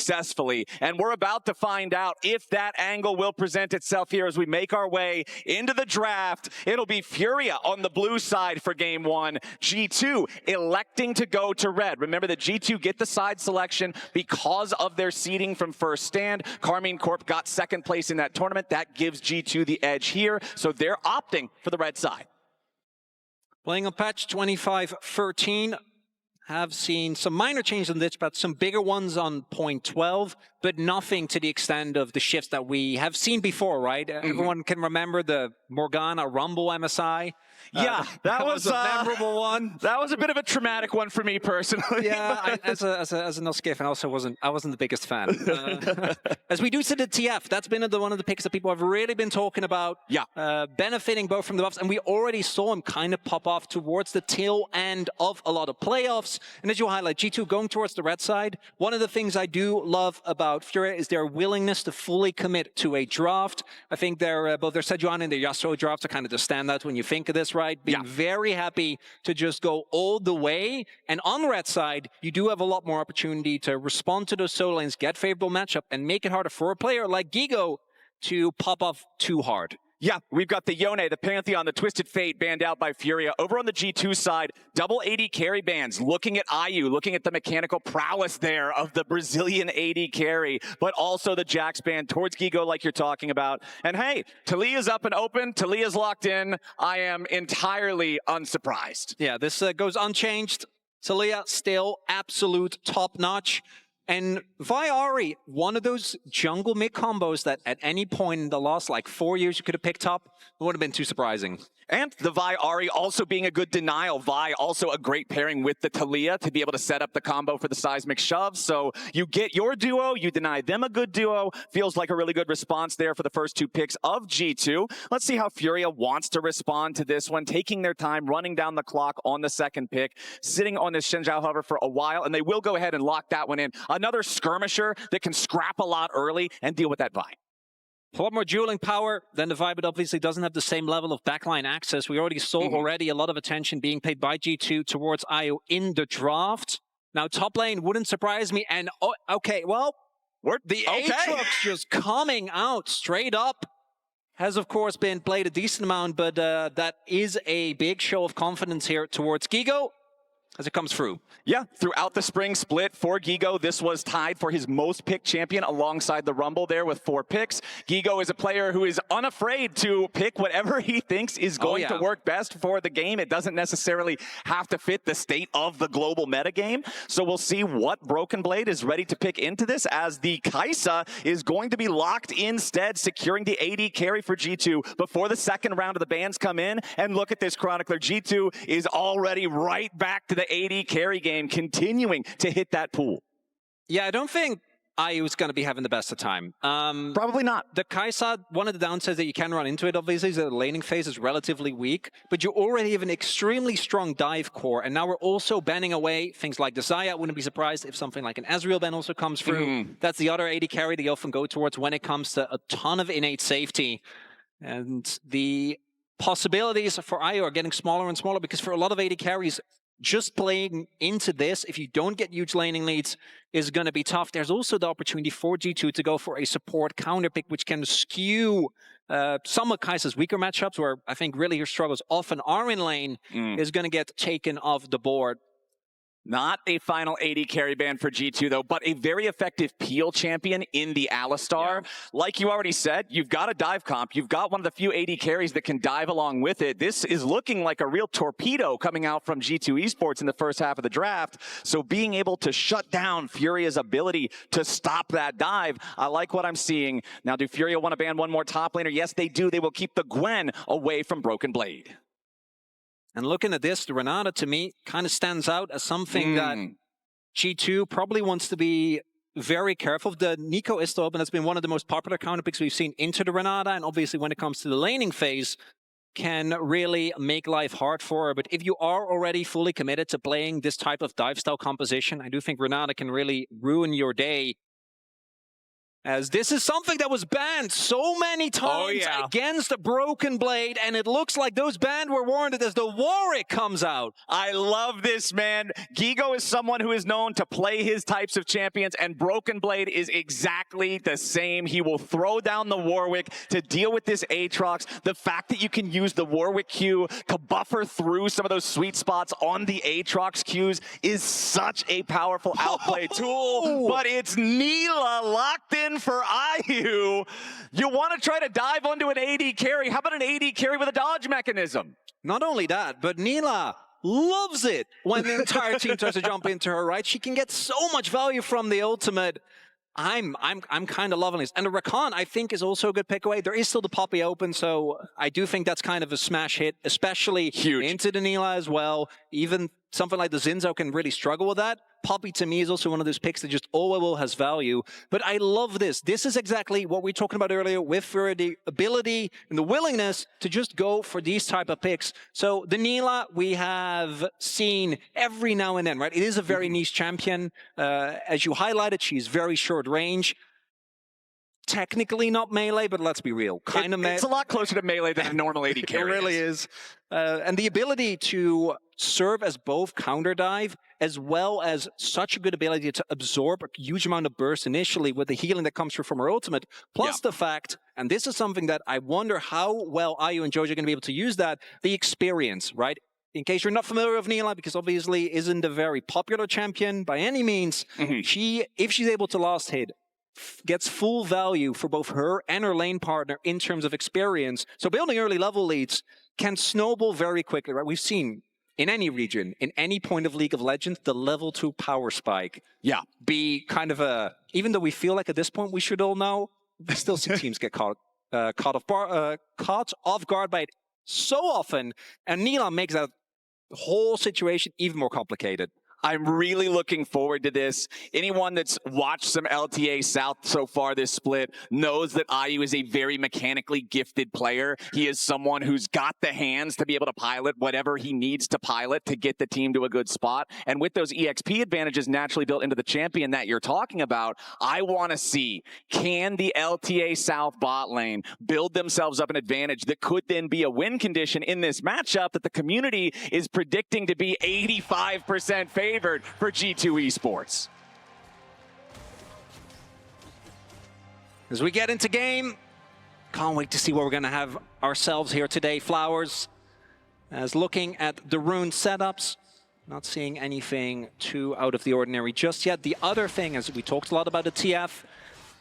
successfully. And we're about to find out if that angle will present itself here as we make our way into the draft. It'll be FURIA on the blue side for game one. G2 electing to go to red. Remember that G2 get the side selection because of their seeding from first stand. Karmine Corp got second place in that tournament. That gives G2 the edge here. So they're opting for the red side. Playing on patch 25.13. Have seen some minor changes in this, but some bigger ones on point 12, but nothing to the extent of the shifts that we have seen before, right? Everyone can remember the Morgana Rumble MSI. Yeah, that was a memorable one. That was a bit of a traumatic one for me personally. Yeah, as a no skiff, and also I wasn't the biggest fan. As we do see the TF, that's been one of the picks that people have really been talking about. Yeah, benefiting both from the buffs, and we already saw him kind of pop off towards the tail end of a lot of playoffs. And as you highlight, G2 going towards the red side. One of the things I do love about FURIA is their willingness to fully commit to a draft. I think both their Sejuani and their Yasuo drafts are kind of the standout when you think of this, right? Being very happy to just go all the way. And on the red side, you do have a lot more opportunity to respond to those solo lanes, get favorable matchup, and make it harder for a player like Gigo to pop off too hard. Yeah, we've got the Yone, the Pantheon, the Twisted Fate banned out by FURIA. Over on the G2 side, double AD carry bans, looking at IU, looking at the mechanical prowess there of the Brazilian AD carry, but also the Jax ban towards Gigo like you're talking about. And hey, Talia's up and open, Talia's locked in. I am entirely unsurprised. Yeah, this goes unchanged. Talia still absolute top-notch. And Vi Ahri, one of those jungle mid combos that at any point in the last 4 years you could have picked up, it wouldn't have been too surprising. And the Vi Ahri also being a good denial. Vi also a great pairing with the Talia to be able to set up the combo for the seismic shove. So you get your duo, you deny them a good duo. Feels like a really good response there for the first two picks of G2. Let's see how FURIA wants to respond to this one, taking their time, running down the clock on the second pick, sitting on this Shenjiao hover for a while, and they will go ahead and lock that one in. Another skirmisher that can scrap a lot early and deal with that Vi. A lot more dueling power than the Vi, but obviously doesn't have the same level of backline access. We already saw a lot of attention being paid by G2 towards IO in the draft. Now, top lane wouldn't surprise me. And, okay, well, the Aatrox just coming out straight up has, of course, been played a decent amount, but that is a big show of confidence here towards Gigo as it comes through. Yeah, throughout the spring split for Gigo, this was tied for his most picked champion alongside the Rumble there with 4 picks. Gigo is a player who is unafraid to pick whatever he thinks is going to work best for the game. It doesn't necessarily have to fit the state of the global metagame. So we'll see what Broken Blade is ready to pick into this, as the Kai'Sa is going to be locked instead, securing the AD carry for G2 before the second round of the bans come in. And look at this, Chronicler. G2 is already right back to the AD carry game, continuing to hit that pool. Yeah, I don't think IU is going to be having the best of time. Probably not. The Kai'Sa, one of the downsides that you can run into it, obviously, is that the laning phase is relatively weak, but you already have an extremely strong dive core, and now we're also banning away things like the Xayah. Wouldn't be surprised if something like an Ezreal ban also comes through. That's the other AD carry they often go towards when it comes to a ton of innate safety. And the possibilities for IU are getting smaller and smaller, because for a lot of AD carries, just playing into this, if you don't get huge laning leads, is going to be tough. There's also the opportunity for G2 to go for a support counter pick, which can skew some of Kai'Sa's weaker matchups, where I think really her struggles often are in lane, is going to get taken off the board. Not a final AD carry ban for G2, though, but a very effective peel champion in the Alistar. Yeah. Like you already said, you've got a dive comp. You've got one of the few AD carries that can dive along with it. This is looking like a real torpedo coming out from G2 Esports in the first half of the draft. So being able to shut down FURIA's ability to stop that dive, I like what I'm seeing. Now, do FURIA want to ban one more top laner? Yes, they do. They will keep the Gwen away from Broken Blade. And looking at this, the Renata, to me, kind of stands out as something that G2 probably wants to be very careful. The Nico is still open. That's been one of the most popular counter picks we've seen into the Renata. And obviously, when it comes to the laning phase, can really make life hard for her. But if you are already fully committed to playing this type of dive style composition, I do think Renata can really ruin your day. as this is something that was banned so many times against a Broken Blade, and it looks like those banned were warranted as the Warwick comes out. I love this, man. Gigo is someone who is known to play his types of champions, and Broken Blade is exactly the same. He will throw down the Warwick to deal with this Aatrox. The fact that you can use the Warwick Q to buffer through some of those sweet spots on the Aatrox Qs is such a powerful outplay tool, but it's Neela locked in for IU. You want to try to dive onto an AD carry. How about an AD carry with a dodge mechanism? Not only that, but Neela loves it when the entire team tries to jump into her, right? She can get so much value from the ultimate. I'm kind of loving this. And the Rakan, I think, is also a good pick away. There is still the Poppy open, so I do think that's kind of a smash hit, especially into the Neela as well. Even something like the Zinzo can really struggle with that. Poppy, to me, is also one of those picks that just all has value. But I love this. This is exactly what we were talking about earlier with FURIA, the ability and the willingness to just go for these type of picks. So the Neela, we have seen every now and then, right? It is a very niche champion. As you highlighted, she's very short range. Technically not melee, but let's be real. It's a lot closer to melee than a normal AD carry. It really is. And the ability to serve as both counter dive, as well as such a good ability to absorb a huge amount of burst initially with the healing that comes through from her ultimate, plus the fact, and this is something that I wonder how well IU and Jojo are going to be able to use that, the experience, right? In case you're not familiar with Neela, because obviously isn't a very popular champion by any means, if she's able to last hit, gets full value for both her and her lane partner in terms of experience. So building early level leads can snowball very quickly, right? We've seen in any region, in any point of League of Legends, the level 2 power spike be kind of a, even though we feel like at this point we should all know, we still see teams get caught off guard by it so often, and Neela makes that whole situation even more complicated. I'm really looking forward to this. Anyone that's watched some LTA South so far this split knows that IU is a very mechanically gifted player. He is someone who's got the hands to be able to pilot whatever he needs to pilot to get the team to a good spot. And with those EXP advantages naturally built into the champion that you're talking about, I want to see, can the LTA South bot lane build themselves up an advantage that could then be a win condition in this matchup that the community is predicting to be 85% favored for G2 Esports. As we get into game, can't wait to see what we're going to have ourselves here today. Flowers, as looking at the rune setups, not seeing anything too out of the ordinary just yet. The other thing, as we talked a lot about the TF,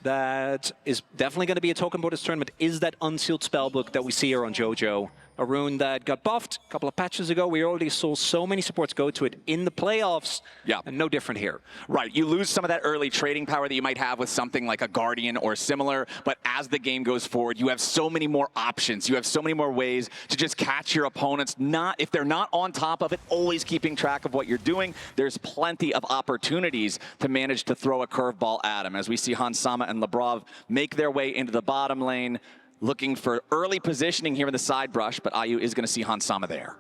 that is definitely going to be a token board this tournament, is that unsealed spellbook that we see here on Jojo. A rune that got buffed a couple of patches ago. We already saw so many supports go to it in the playoffs, and no different here. Right, you lose some of that early trading power that you might have with something like a Guardian or similar, but as the game goes forward, you have so many more options. You have so many more ways to just catch your opponents. If they're not on top of it, always keeping track of what you're doing, there's plenty of opportunities to manage to throw a curveball at them. As we see Hansama and Labrov make their way into the bottom lane, looking for early positioning here in the side brush, but IU is going to see Hansama there.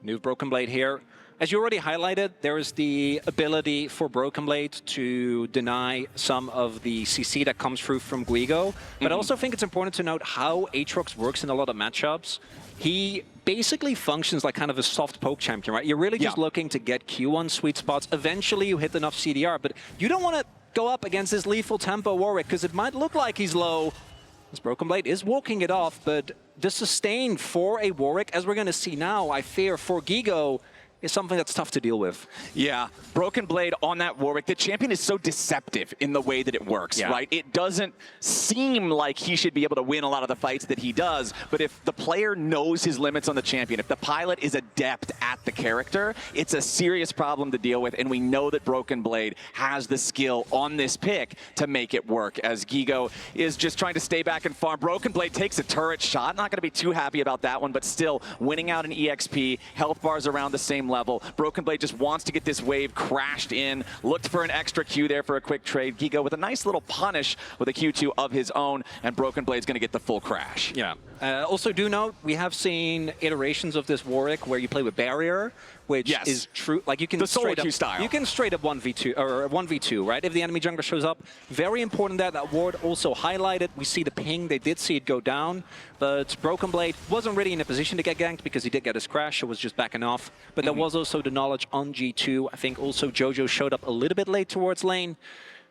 New Broken Blade here. As you already highlighted, there is the ability for Broken Blade to deny some of the CC that comes through from Guigo. But I also think it's important to note how Aatrox works in a lot of matchups. He basically functions like kind of a soft poke champion, right? You're really just looking to get Q1 sweet spots. Eventually you hit enough CDR, but you don't want to go up against this lethal tempo Warwick because it might look like he's low. This Broken Blade is walking it off, but the sustain for a Warwick, as we're going to see now, I fear for Gigo, is something that's tough to deal with. Yeah, Broken Blade on that Warwick. The champion is so deceptive in the way that it works, right? It doesn't seem like he should be able to win a lot of the fights that he does, but if the player knows his limits on the champion, if the pilot is adept at the character, it's a serious problem to deal with, and we know that Broken Blade has the skill on this pick to make it work, as Gigo is just trying to stay back and farm. Broken Blade takes a turret shot. Not going to be too happy about that one, but still winning out an EXP, health bars around the same level. Broken Blade just wants to get this wave crashed in, looked for an extra Q there for a quick trade. Gigo with a nice little punish with a Q2 of his own, and Broken Blade's going to get the full crash. Yeah. Also do note, we have seen iterations of this Warwick where you play with Barrier, which is true. Like you can the solo straight queue up, style. you can straight up 1v2 or 1v2, right? If the enemy jungler shows up, very important that ward also highlighted. We see the ping. They did see it go down, but Broken Blade wasn't really in a position to get ganked because he did get his crash. It was just backing off. But there was also the knowledge on G2. I think also Jojo showed up a little bit late towards lane.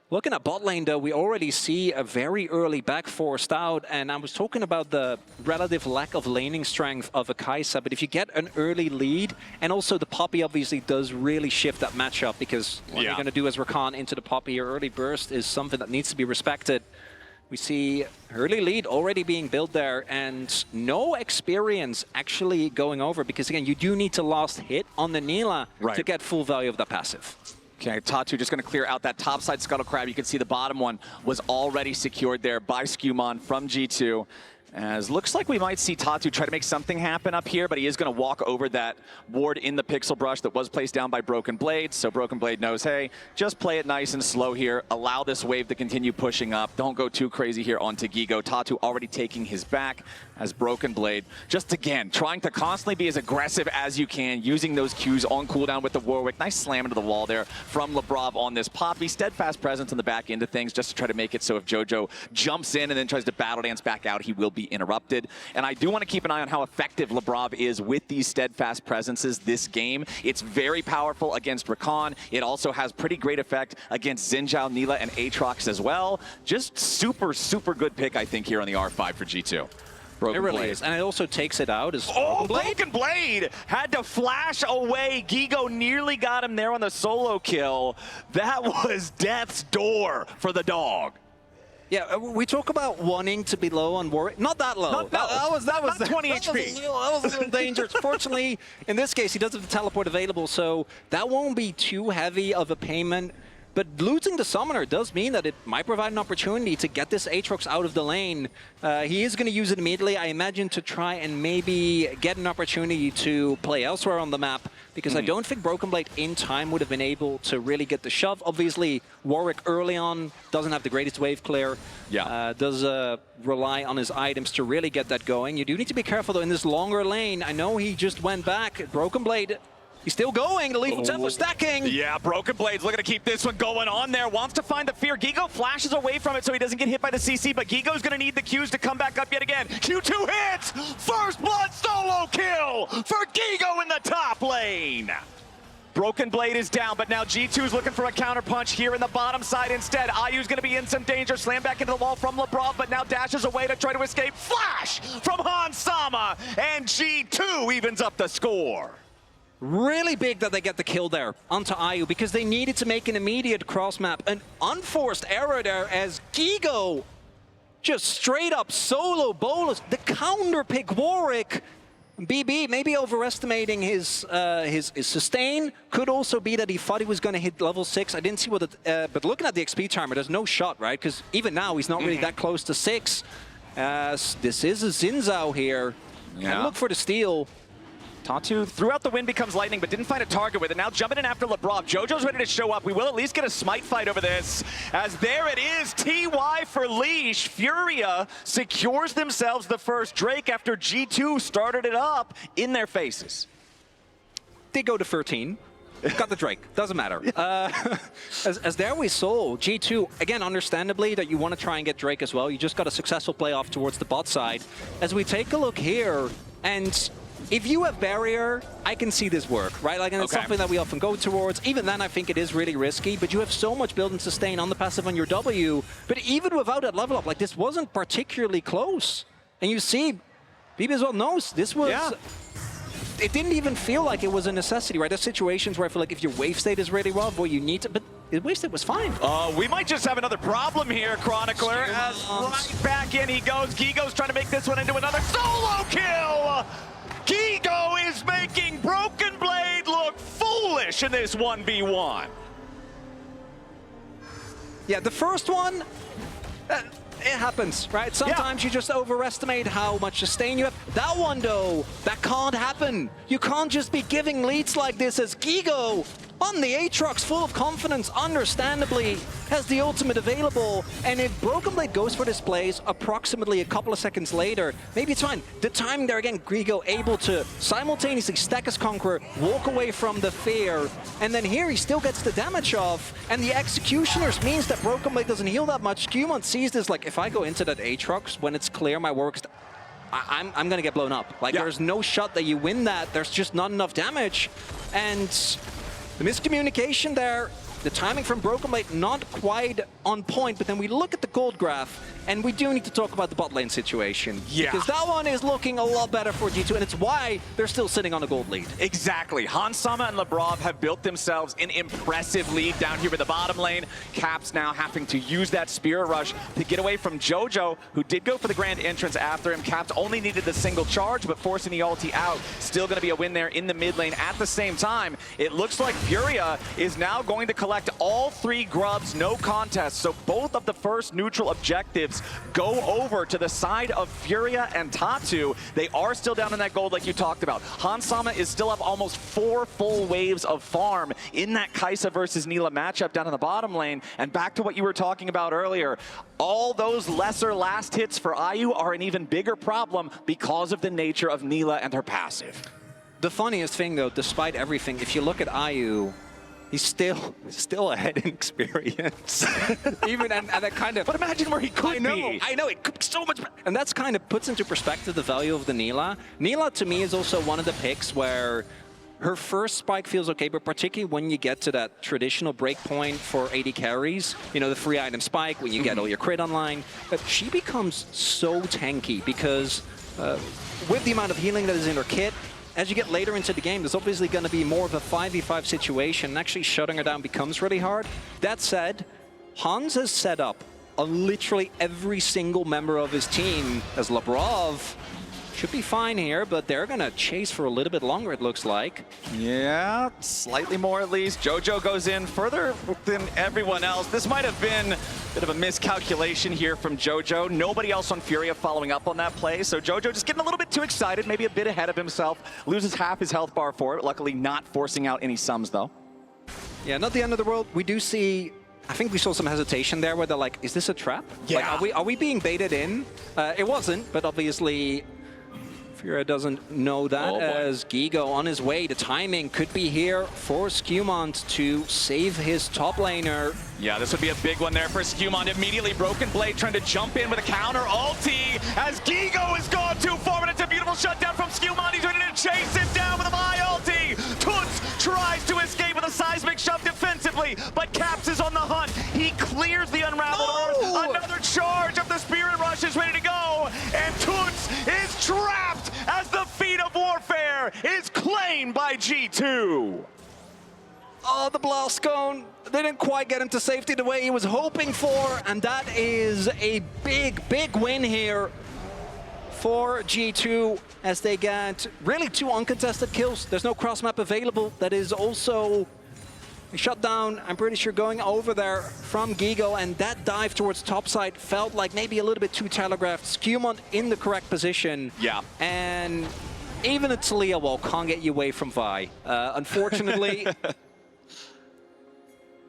Looking at bot lane, though, we already see a very early back forced out, and I was talking about the relative lack of laning strength of a Kai'Sa, but if you get an early lead, and also the Poppy obviously does really shift that matchup, because what you're going to do as Rakan into the Poppy, your early burst is something that needs to be respected. We see early lead already being built there, and no experience actually going over, because again, you do need to last hit on the Nila to get full value of that passive. Okay, Tatu just going to clear out that topside Scuttle Crab. You can see the bottom one was already secured there by Skumon from G2. As looks like we might see Tatu try to make something happen up here, but he is going to walk over that ward in the Pixel Brush that was placed down by Broken Blade. So Broken Blade knows, hey, just play it nice and slow here. Allow this wave to continue pushing up. Don't go too crazy here onto Gigo. Tatu already taking his back as Broken Blade. Just again, trying to constantly be as aggressive as you can, using those Qs on cooldown with the Warwick. Nice slam into the wall there from Lebrov on this Poppy. Steadfast presence on the back end of things just to try to make it so if Jojo jumps in and then tries to battle dance back out, he will be interrupted. And I do want to keep an eye on how effective Lebrov is with these steadfast presences this game. It's very powerful against Rakan. It also has pretty great effect against Xin Zhao, Nila, and Aatrox as well. Just super, super good pick, I think, here on the R5 for G2. It really is, and it also takes it out as Broken Blade had to flash away. Gigo nearly got him there on the solo kill. That was death's door for the dog. Yeah, we talk about wanting to be low on Warwick. Not that low. That was 20 HP. That was a little dangerous. Fortunately, in this case, he does have the teleport available, so that won't be too heavy of a payment. But losing the Summoner does mean that it might provide an opportunity to get this Aatrox out of the lane. He is going to use it immediately, I imagine, to try and maybe get an opportunity to play elsewhere on the map, because I don't think Broken Blade in time would have been able to really get the shove. Obviously, Warwick early on doesn't have the greatest wave clear. Does rely on his items to really get that going. You do need to be careful, though, in this longer lane. I know he just went back. Broken Blade, he's still going. The Lethal Tempo stacking. Yeah, Broken Blade's looking to keep this one going on there. Wants to find the fear. Gigo flashes away from it so he doesn't get hit by the CC, but Gigo's going to need the Qs to come back up yet again. Q2 hits! First blood solo kill for Gigo in the top lane. Broken Blade is down, but now G2's looking for a counter punch here in the bottom side instead. Ayu's going to be in some danger. Slam back into the wall from Lebrov, but now dashes away to try to escape. Flash from Hans Sama, and G2 evens up the score. Really big that they get the kill there onto Ayu, because they needed to make an immediate cross map. An unforced error there as Gigo just straight up solo bolus. The counter pick Warwick. BB maybe overestimating his sustain. Could also be that he thought he was going to hit level 6. I didn't see what it, but looking at the XP timer, there's no shot, right? Because even now he's not really that close to 6. This is a Xin Zhao here. And look for the steal. Tatu throughout the wind becomes lightning, but didn't find a target with it. Now jumping in after Lebrov. Jojo's ready to show up. We will at least get a smite fight over this. As there it is, TY for Leash. FURIA secures themselves the first Drake after G2 started it up in their faces. They go to 13. Got the Drake. Doesn't matter. As there we saw, G2, again, understandably, that you want to try and get Drake as well. You just got a successful playoff towards the bot side. As we take a look here, and if you have barrier, I can see this work, right? Like, and it's something that we often go towards. Even then, I think it is really risky, but you have so much build and sustain on the passive on your W. But even without that level up, like, this wasn't particularly close. And you see, BB as well knows this was... It didn't even feel like it was a necessity, right? There's situations where I feel like if your wave state is really rough, well, you need to... But the wave state was fine. We might just have another problem here, Chronicler. As right back in he goes. Gigo's trying to make this one into another solo kill! Gigo is making Broken Blade look foolish in this 1v1. Yeah, the first one, it happens, right? Sometimes you just overestimate how much sustain you have. That one, though, that can't happen. You can't just be giving leads like this as Gigo on the Aatrox, full of confidence, understandably, has the ultimate available. And if Broken Blade goes for this plays approximately a couple of seconds later, maybe it's fine. The timing there again, Gigo able to simultaneously stack his Conqueror, walk away from the fear, and then here he still gets the damage off, and the Executioners means that Broken Blade doesn't heal that much. Skewmon sees this like, if I go into that Aatrox when it's clear my work's I'm going to get blown up. Like, there's no shot that you win that. There's just not enough damage. And the miscommunication there, the timing from Broken Blade not quite on point, but then we look at the gold graph, and we do need to talk about the bot lane situation. Yeah. Because that one is looking a lot better for G2, and it's why they're still sitting on a gold lead. Exactly. Hansama and Labrov have built themselves an impressive lead down here in the bottom lane. Caps now having to use that Spirit Rush to get away from Jojo, who did go for the grand entrance after him. Caps only needed the single charge, but forcing the ulti out. Still going to be a win there in the mid lane. At the same time, it looks like FURIA is now going to collect all 3 grubs, no contest. So both of the first neutral objectives go over to the side of FURIA and Tatu. They are still down in that gold like you talked about. Hansama is still up almost 4 full waves of farm in that Kai'Sa versus Nilah matchup down in the bottom lane. And back to what you were talking about earlier, all those lesser last hits for IU are an even bigger problem because of the nature of Nilah and her passive. The funniest thing though, despite everything, if you look at IU, he's still ahead in experience. Even and that kind of. But imagine where he could be. I know, it could be so much better. And that's kind of puts into perspective the value of the Nilah. Nilah to me is also one of the picks where her first spike feels okay, but particularly when you get to that traditional breakpoint for AD carries, you know, the free item spike, when you get all your crit online, but she becomes so tanky because with the amount of healing that is in her kit, as you get later into the game, there's obviously going to be more of a 5v5 situation, and actually shutting her down becomes really hard. That said, Hans has set up literally every single member of his team as Labrov. Should be fine here, but they're going to chase for a little bit longer, it looks like. Yeah, slightly more at least. Jojo goes in further than everyone else. This might have been a bit of a miscalculation here from Jojo. Nobody else on FURIA following up on that play, so Jojo just getting a little bit too excited, maybe a bit ahead of himself. Loses half his health bar for it, luckily not forcing out any sums though. Yeah, not the end of the world. We do see, I think we saw some hesitation there where they're like, is this a trap? Yeah. Like, are we being baited in? It wasn't, but obviously FURIA doesn't know that as Gigo on his way. The timing could be here for Skewmon to save his top laner. Yeah, this would be a big one there for Skewmon. Immediately Broken Blade trying to jump in with a counter ulti as Gigo has gone too far, but it's a beautiful shutdown from Skewmon. He's ready to chase him down with a high ulti. Toots tries to escape with a seismic shove defensively, but Caps is on the hunt. He clears the unraveled earth. Another charge of the Spirit Rush is ready to go, and Toots is trapped as the feat of warfare is claimed by G2. Oh, the blast cone. They didn't quite get him to safety the way he was hoping for, and that is a big, big win here for G2 as they get really 2 uncontested kills. There's no cross-map available. That is also a shutdown, I'm pretty sure, going over there from Gigo, and that dive towards topside felt like maybe a little bit too telegraphed. Skewmon in the correct position. Yeah. And even a Talia wall can't get you away from Vi. Unfortunately...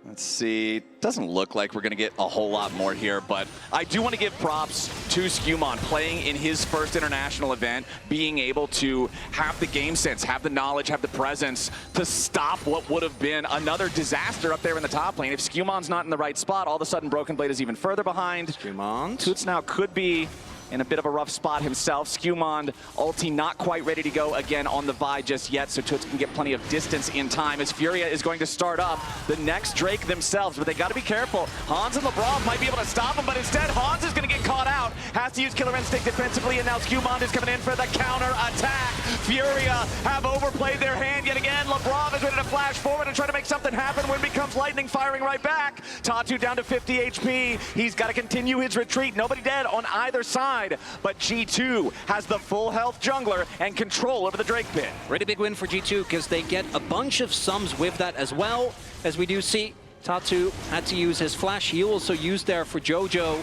Let's see, doesn't look like we're gonna get a whole lot more here, but I do want to give props to Skewmon playing in his first international event, being able to have the game sense, have the knowledge, have the presence to stop what would have been another disaster up there in the top lane. If Skewmon's not in the right spot, all of a sudden Broken Blade is even further behind. Skewmon. Toots now could be in a bit of a rough spot himself. Skewmon, ulti not quite ready to go again on the Vi just yet, so Toots can get plenty of distance in time as FURIA is going to start up the next Drake themselves, but they got to be careful. Hans and Labrov might be able to stop him, but instead Hans is going to get caught out, has to use Killer Instinct defensively, and now Skewmon is coming in for the counter attack. FURIA have overplayed their hand yet again. Labrov is ready to flash forward and try to make something happen when it becomes lightning firing right back. Tatu down to 50 HP. He's got to continue his retreat. Nobody dead on either side, but G2 has the full health jungler and control over the Drake pit. Really big win for G2 because they get a bunch of sums with that as well. As we do see, Tatu had to use his flash. He also used there for Jojo.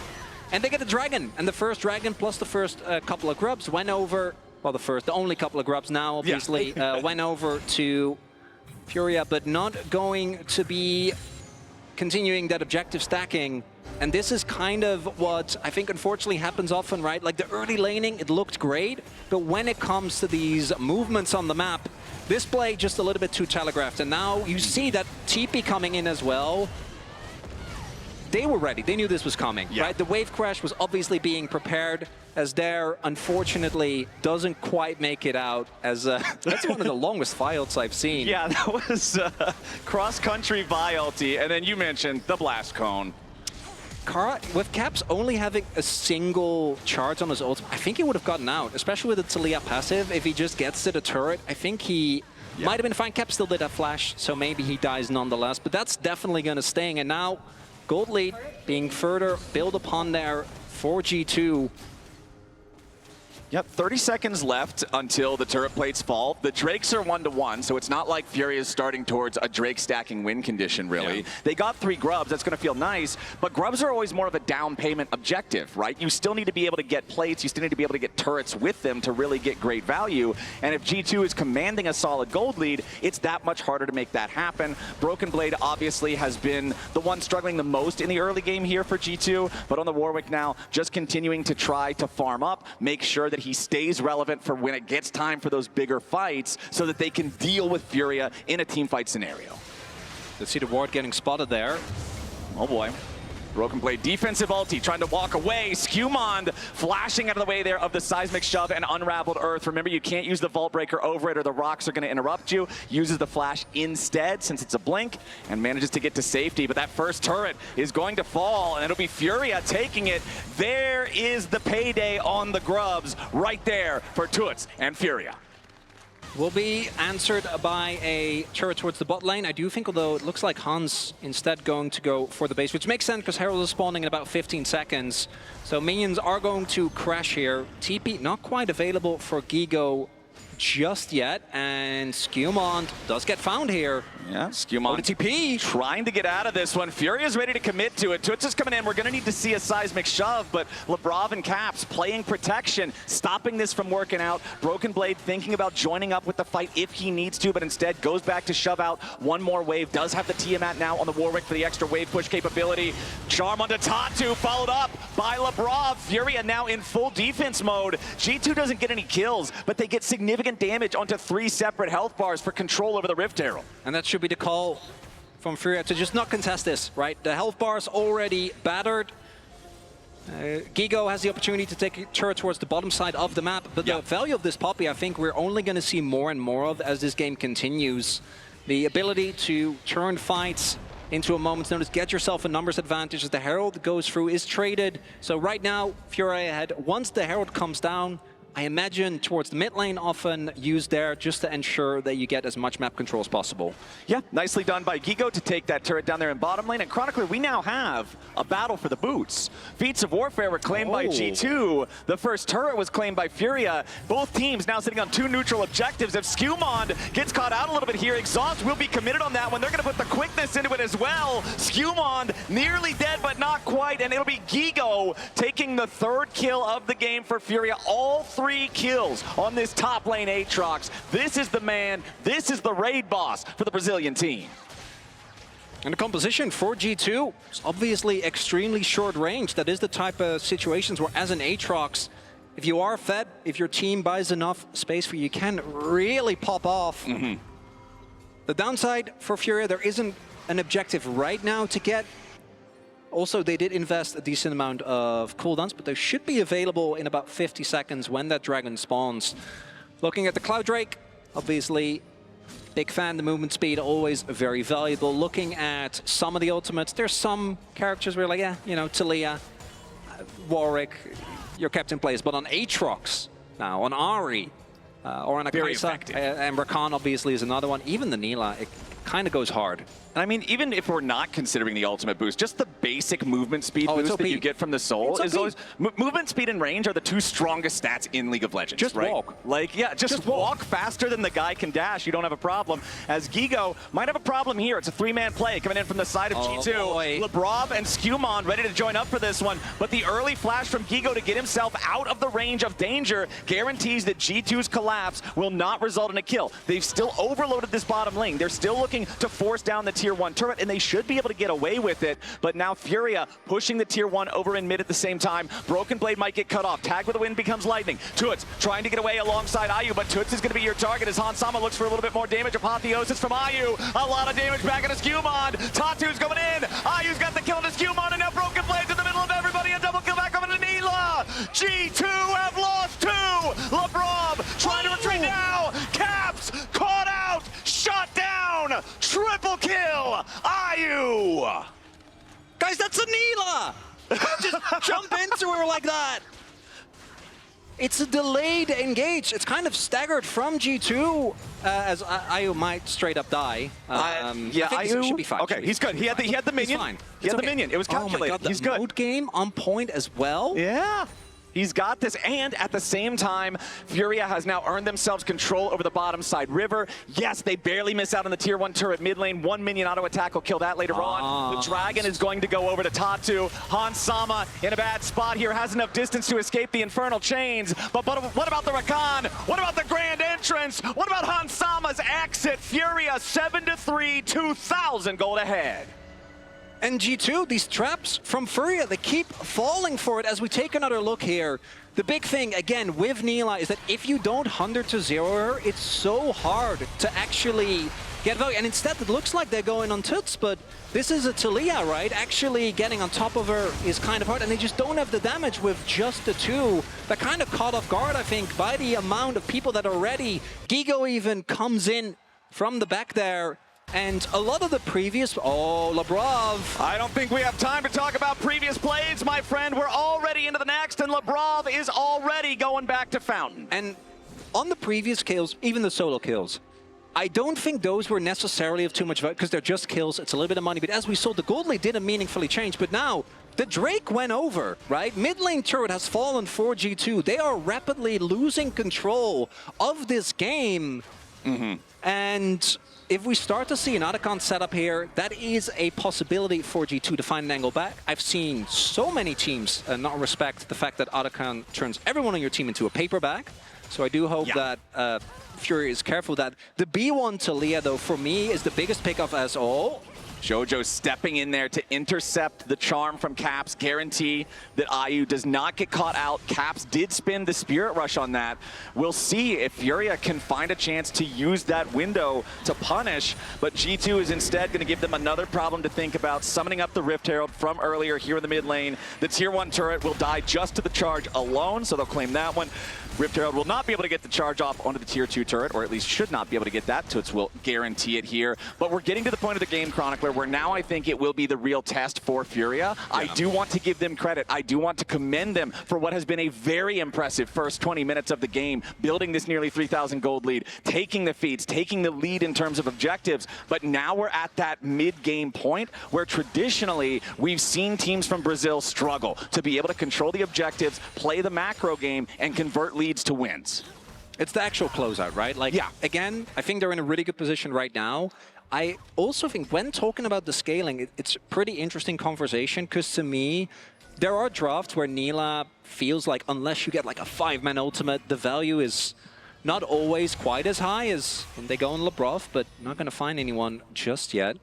And they get a dragon. And the first dragon plus the first couple of grubs went over, well, the only couple of grubs now, obviously, went over to FURIA, but not going to be continuing that objective stacking. And this is kind of what I think unfortunately happens often, right? Like the early laning, it looked great, but when it comes to these movements on the map, this play just a little bit too telegraphed. And now you see that TP coming in as well. They were ready. They knew this was coming, right? The wave crash was obviously being prepared, as there, unfortunately, doesn't quite make it out. As that's one of the longest files I've seen. Yeah, that was cross-country vialty. And then you mentioned the blast cone. Kara, with Caps only having a single charge on his ult, I think he would have gotten out, especially with the Talia passive. If he just gets to the turret, I think he might have been fine. Caps still did have flash, so maybe he dies nonetheless. But that's definitely going to sting. And now, gold lead being further built upon there for G2. Yep, 30 seconds left until the turret plates fall. The Drakes are 1-1, so it's not like FURIA is starting towards a Drake stacking win condition, really. Yeah. They got 3 grubs, that's going to feel nice, but grubs are always more of a down payment objective, right? You still need to be able to get plates, you still need to be able to get turrets with them to really get great value, and if G2 is commanding a solid gold lead, it's that much harder to make that happen. Broken Blade obviously has been the one struggling the most in the early game here for G2, but on the Warwick now, just continuing to try to farm up, make sure that he stays relevant for when it gets time for those bigger fights so that they can deal with FURIA in a team fight scenario. Let's see the ward getting spotted there. Oh boy. Broken Blade defensive ulti, trying to walk away. Skewmond flashing out of the way there of the seismic shove and unraveled earth. Remember, you can't use the vault breaker over it or the rocks are going to interrupt you. Uses the flash instead since it's a blink and manages to get to safety. But that first turret is going to fall and it'll be FURIA taking it. There is the payday on the grubs right there for Toots and FURIA. Will be answered by a turret towards the bot lane. I do think, although it looks like Hans instead going to go for the base, which makes sense because Herald is spawning in about 15 seconds. So minions are going to crash here. TP not quite available for Gigo just yet, and Skewmond does get found here. Yeah, Skewmond TP trying to get out of this one. FURIA's ready to commit to it. Toots is coming in. We're going to need to see a seismic shove, but Lebrov and Caps playing protection, stopping this from working out. Broken Blade thinking about joining up with the fight if he needs to, but instead goes back to shove out one more wave. Does have the Tiamat now on the Warwick for the extra wave push capability. Charm onto Tatu, followed up by Lebrov. FURIA now in full defense mode. G2 doesn't get any kills, but they get significant damage onto 3 separate health bars for control over the Rift Herald. And that should be the call from FURIA to just not contest this, right? The health bar's already battered. Gigo has the opportunity to take a turret towards the bottom side of the map, but the value of this Poppy, I think we're only going to see more and more of as this game continues. The ability to turn fights into a moment's notice, get yourself a numbers advantage as the Herald goes through, is traded. So right now, FURIA ahead. Once the Herald comes down, I imagine towards the mid lane often used there just to ensure that you get as much map control as possible. Yeah, nicely done by Gigo to take that turret down there in bottom lane. And Chronicler, we now have a battle for the boots. Feats of Warfare were claimed by G2. The first turret was claimed by FURIA. Both teams now sitting on 2 neutral objectives. If Skewmond gets caught out a little bit here, Exhaust will be committed on that one. They're going to put the quickness into it as well. Skewmond nearly dead, but not quite. And it'll be Gigo taking the 3rd kill of the game for FURIA. All 3 kills on this top lane Aatrox. This is the man, this is the raid boss for the Brazilian team. And the composition for G2 is obviously extremely short range. That is the type of situations where, as an Aatrox, if you are fed, if your team buys enough space for you, you can really pop off. The downside for FURIA, there isn't an objective right now to get. Also, they did invest a decent amount of cooldowns, but they should be available in about 50 seconds when that dragon spawns. Looking at the Cloud Drake, obviously, big fan, the movement speed always very valuable. Looking at some of the ultimates, there's some characters where like, yeah, you know, Talia, Warwick, your captain plays, but on Aatrox now, on Ari, or on a Kaisa, and Rakan obviously is another one. Even the Nila, kind of goes hard. And I mean, even if we're not considering the ultimate boost, just the basic movement speed boost that you get from the Soul is always... movement speed and range are the two strongest stats in League of Legends, just right? Walk. Like, yeah, just walk faster than the guy can dash. You don't have a problem. As Gigo might have a problem here. It's a three-man play coming in from the side of G2. Boy. Lebrov and Skewmon ready to join up for this one. But the early flash from Gigo to get himself out of the range of danger guarantees that G2's collapse will not result in a kill. They've still overloaded this bottom lane. They're still looking to force down the tier 1 turret, and they should be able to get away with it. But now FURIA pushing the tier 1 over in mid at the same time. Broken Blade might get cut off. Tag with the wind becomes lightning. Toots trying to get away alongside Ayu, but Toots is going to be your target as Hans Sama looks for a little bit more damage. Apotheosis from Ayu. A lot of damage back into Skewmon. Tatu's going in. Ayu's got the kill into Skewmon, and now Broken Blade's in the middle of everybody. A double kill back over to Nila. G2 have lost 2. Lebrov trying to retreat now. Caps caught out. Shot down. Triple kill. Ayu. Guys, that's a Nila! Just jump into her like that. It's a delayed engage. It's kind of staggered from G2 as Ayu might straight up die. Yeah, Ayu should be fine. Okay, he's good. He had the minion. Fine. He had the minion. It was calculated. Oh my God, he's the good. mode game on point as well. Yeah. He's got this, and at the same time, FURIA has now earned themselves control over the bottom side river. Yes, they barely miss out on the tier 1 turret mid lane. 1 minion auto attack will kill that later on. The Dragon is going to go over to Tatu. Hans Sama in a bad spot here, has enough distance to escape the infernal chains. But what about the Rakan? What about the grand entrance? What about Hans Sama's exit? FURIA 7-3, 2,000 gold ahead. And G2, these traps from FURIA, they keep falling for it as we take another look here. The big thing, again, with Nila is that if you don't 100 to 0 her, it's so hard to actually get value. And instead, it looks like they're going on Toots, but this is a Talia, right? Actually getting on top of her is kind of hard, and they just don't have the damage with just the 2. They're kind of caught off guard, I think, by the amount of people that are ready. Gigo even comes in from the back there. And a lot of the previous... Oh, Lebrov. I don't think we have time to talk about previous plays, my friend. We're already into the next, and Lebrov is already going back to Fountain. And on the previous kills, even the solo kills, I don't think those were necessarily of too much value, because they're just kills. It's a little bit of money. But as we saw, the gold lead didn't meaningfully change. But now, the Drake went over, right? Mid lane turret has fallen for G2. They are rapidly losing control of this game. And if we start to see an Otacon setup here, that is a possibility for G2 to find an angle back. I've seen so many teams not respect the fact that Otacon turns everyone on your team into a paperback. So I do hope that FURIA is careful with that. The B1 Talia, though, for me, is the biggest pickup as all. Jojo stepping in there to intercept the charm from Caps, guarantee that Ayu does not get caught out. Caps did spin the Spirit Rush on that. We'll see if FURIA can find a chance to use that window to punish, but G2 is instead going to give them another problem to think about, summoning up the Rift Herald from earlier here in the mid lane. The tier 1 turret will die just to the charge alone, so they'll claim that one. Rift Herald will not be able to get the charge off onto the tier 2 turret, or at least should not be able to get that. Toots will guarantee it here. But we're getting to the point of the game, Chronicler, where now I think it will be the real test for FURIA. I do want to give them credit. I do want to commend them for what has been a very impressive first 20 minutes of the game, building this nearly 3,000 gold lead, taking the feeds, taking the lead in terms of objectives. But now we're at that mid-game point where traditionally we've seen teams from Brazil struggle to be able to control the objectives, play the macro game, and convert leads to wins. It's the actual closeout, right? Like, again, I think they're in a really good position right now. I also think when talking about the scaling, it's a pretty interesting conversation, because to me, there are drafts where Nila feels like unless you get like a 5-man ultimate, the value is not always quite as high as when they go on Lebrov, but not going to find anyone just yet.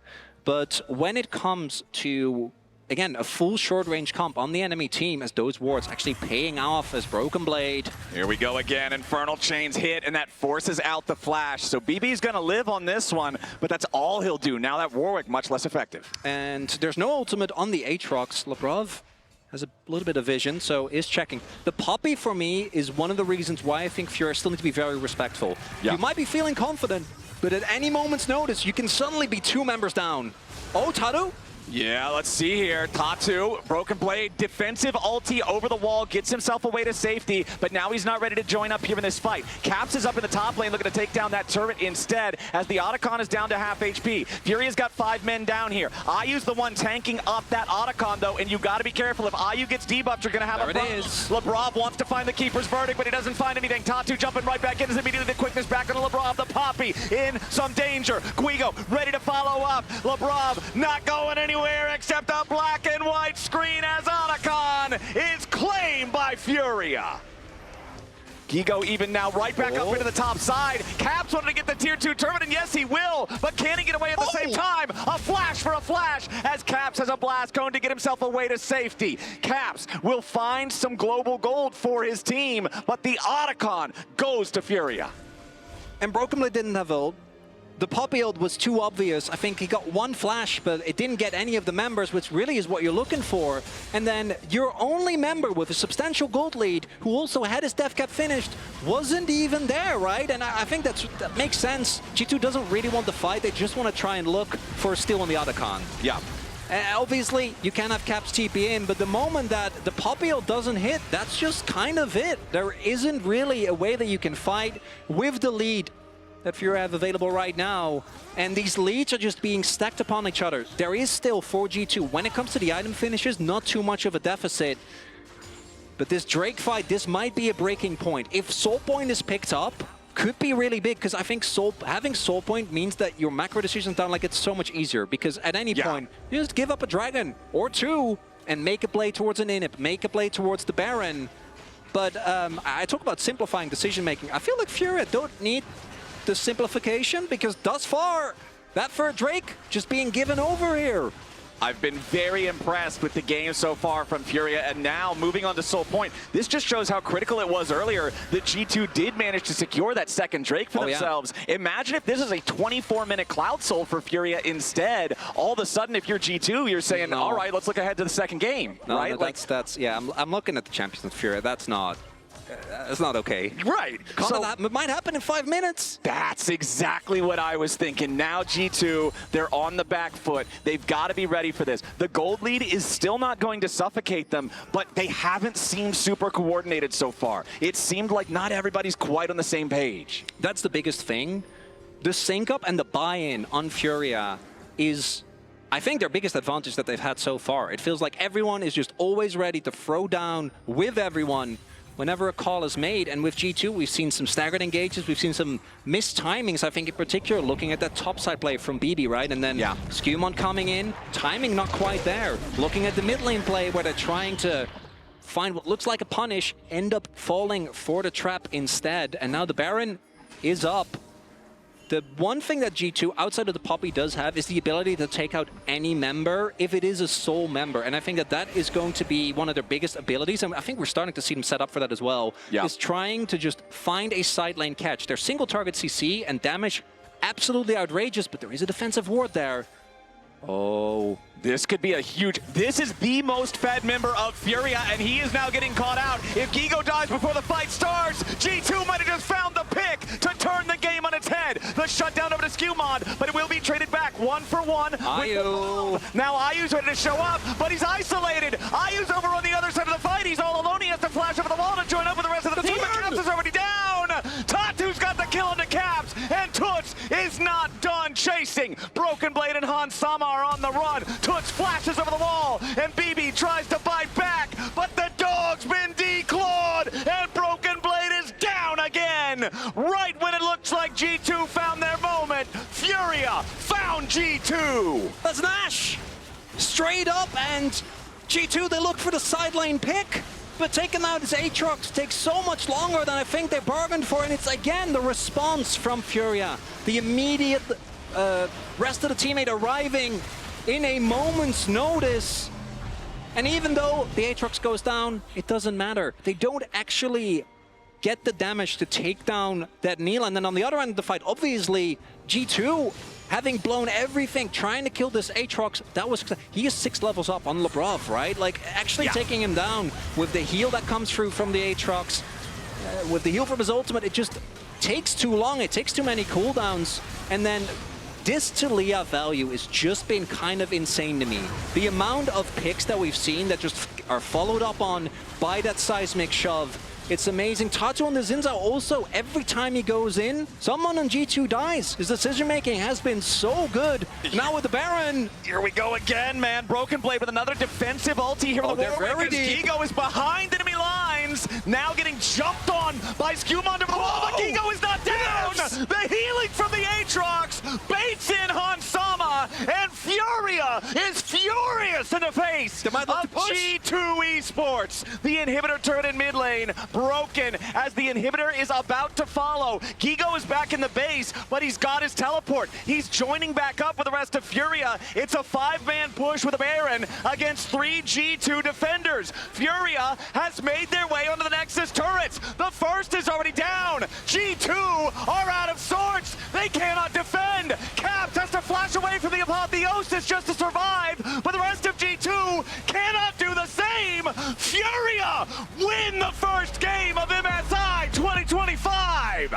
But when it comes to, again, a full short-range comp on the enemy team, as those wards actually paying off as Broken Blade. Here we go again. Infernal Chains hit, and that forces out the flash. So BB's going to live on this one, but that's all he'll do. Now that Warwick, much less effective. And there's no ultimate on the Aatrox. Lebrov has a little bit of vision, so is checking. The Poppy, for me, is one of the reasons why I think FURIA still need to be very respectful. You might be feeling confident, but at any moment's notice, you can suddenly be 2 members down. Oh, Tadu? Yeah, let's see here. Tatu, Broken Blade, defensive ulti over the wall, gets himself away to safety, but now he's not ready to join up here in this fight. Caps is up in the top lane looking to take down that turret instead, as the Otacon is down to half HP. Furia's got 5 men down here. Ayu's the one tanking up that Otacon though, and you gotta be careful. If Ayu gets debuffed, you're gonna have a problem. Lebrov wants to find the Keeper's Verdict, but he doesn't find anything. Tatu jumping right back in, is immediately the quickness back into Lebrov. The Poppy in some danger. Guigo ready to follow up. Lebrov not going anywhere except a black and white screen as Otacon is claimed by FURIA. Gigo even now right back up into the top side. Caps wanted to get the tier 2 turret, and yes, he will, but can he get away at the same time? A flash for a flash as Caps has a blast cone to get himself away to safety. Caps will find some global gold for his team, but the Otacon goes to FURIA. And Broken Blade didn't have ult. The Poppy ult was too obvious. I think he got one flash, but it didn't get any of the members, which really is what you're looking for. And then your only member with a substantial gold lead, who also had his death cap finished, wasn't even there, right? And I think that makes sense. G2 doesn't really want the fight. They just want to try and look for a steal on the Otacon. Yeah. Obviously, you can have Caps TP in, but the moment that the Poppy ult doesn't hit, that's just kind of it. There isn't really a way that you can fight with the lead that FURIA have available right now, and these leads are just being stacked upon each other. There is still, for G2, when it comes to the item finishes, not too much of a deficit. But this Drake fight, this might be a breaking point. If Soul Point is picked up, could be really big, because I think having Soul Point means that your macro decisions down like it's so much easier, because at any point, you just give up a dragon or 2 and make a play towards an inhib, make a play towards the Baron. But I talk about simplifying decision making. I feel like FURIA don't need the simplification, because thus far, that for Drake just being given over here. I've been very impressed with the game so far from FURIA, and now moving on to Soul Point. This just shows how critical it was earlier that G2 did manage to secure that second Drake for themselves. Yeah. Imagine if this is a 24-minute Cloud Soul for FURIA instead. All of a sudden, if you're G2, you're saying, all right, let's look ahead to the second game, right? No, yeah, I'm looking at the champions of FURIA. That's not okay. Right. So that might happen in 5 minutes. That's exactly what I was thinking. Now G2, they're on the back foot. They've got to be ready for this. The gold lead is still not going to suffocate them, but they haven't seemed super coordinated so far. It seemed like not everybody's quite on the same page. That's the biggest thing. The sync up and the buy-in on FURIA is, I think, their biggest advantage that they've had so far. It feels like everyone is just always ready to throw down with everyone whenever a call is made. And with G2, we've seen some staggered engages, we've seen some missed timings, I think, in particular, looking at that topside play from BB, right? And then Skewmon coming in, timing not quite there. Looking at the mid lane play where they're trying to find what looks like a punish, end up falling for the trap instead. And now the Baron is up. The one thing that G2, outside of the Poppy, does have is the ability to take out any member if it is a soul member. And I think that that is going to be one of their biggest abilities. And I think we're starting to see them set up for that as well. Is trying to just find a side lane catch. Their single target CC and damage, absolutely outrageous, but there is a defensive ward there. Oh. This could be a huge... This is the most fed member of FURIA, and he is now getting caught out. If Gigo dies before the fight starts, G2 might have just found the pick to turn the game on its head. The shutdown over to Skewmon, but it will be traded back 1-for-1. Ayu. Now Ayu's ready to show up, but he's isolated. Ayu's over on the other side of the fight. He's all alone. He has to flash over the wall to join up with the rest of the team. But Caps is already down. Tatu's got the kill on the Caps, and Toots is not done chasing. Broken Blade and Han Sama are on the run. Toots flashes over the wall, and BB tries to bite back, but the dog's been declawed, and Broken Blade is down again. Right when it looks like G2 found their moment, FURIA found G2. That's Nash. Straight up, and G2, they look for the side lane pick, but taking out his Aatrox takes so much longer than I think they bargained for, and it's again the response from FURIA. The immediate rest of the teammate arriving in a moment's notice. And even though the Aatrox goes down, it doesn't matter. They don't actually get the damage to take down that Neil. And then on the other end of the fight, obviously, G2, having blown everything, trying to kill this Aatrox, he is 6 levels up on Lebrov, right? Like, actually taking him down with the heal that comes through from the Aatrox, with the heal from his ultimate, it just takes too long. It takes too many cooldowns. And then This to Leah value has just been kind of insane to me. The amount of picks that we've seen that just are followed up on by that seismic shove, it's amazing. Tato on the Zinza also, every time he goes in, someone on G2 dies. His decision-making has been so good. Now with the Baron. Here we go again, man. Broken Blade with another defensive ulti here with the Warwick. Gigo is behind enemy lines. Now getting jumped on by Skumon. But Gigo is not down. Yes. The healing from the Aatrox baits in Hansama. And FURIA is furious in the face of G2 Esports. The inhibitor turret in mid lane. Broken as the inhibitor is about to follow. Gigo is back in the base, but he's got his teleport. He's joining back up with the rest of FURIA. It's a 5-man push with a Baron against 3 G2 defenders. FURIA has made their way onto the Nexus turrets. The first is already down. G2 are out of sorts. They cannot defend. Caps has to flash away from the apotheosis just to survive, but the rest of G2 cannot do the same. FURIA win the first game of MSI 2025.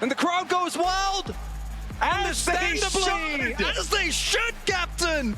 And the crowd goes wild. Understandably, as they should, Captain.